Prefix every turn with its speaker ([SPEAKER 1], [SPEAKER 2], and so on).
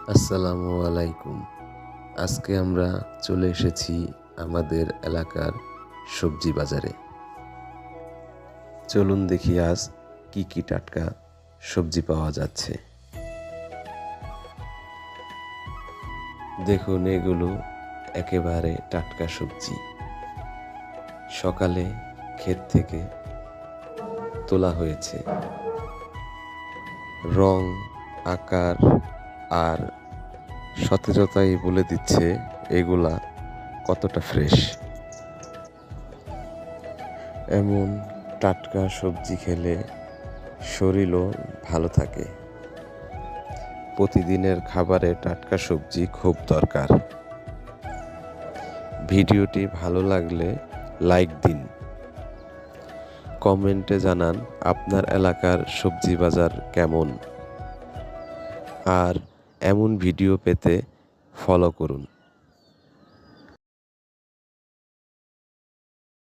[SPEAKER 1] আসসালামু আলাইকুম। আজকে আমরা চলে এসেছি আমাদের এলাকার সবজি বাজারে। চলুন দেখি আজ কি কি টাটকা সবজি পাওয়া যাচ্ছে। দেখুন, এগুলো একেবারে টাটকা সবজি, সকালে ক্ষেত থেকে তোলা হয়েছে। রং, আকার আর সতেজতাই বলে দিচ্ছে এগুলা কতটা ফ্রেশ। এমন টাটকা সবজি খেলে শরীরও ভালো থাকে। প্রতিদিনের খাবারে টাটকা সবজি খুব দরকার। ভিডিওটি ভালো লাগলে লাইক দিন, কমেন্টে জানান আপনার এলাকার সবজি বাজার কেমন, আর এমন ভিডিও পেতে ফলো করুন।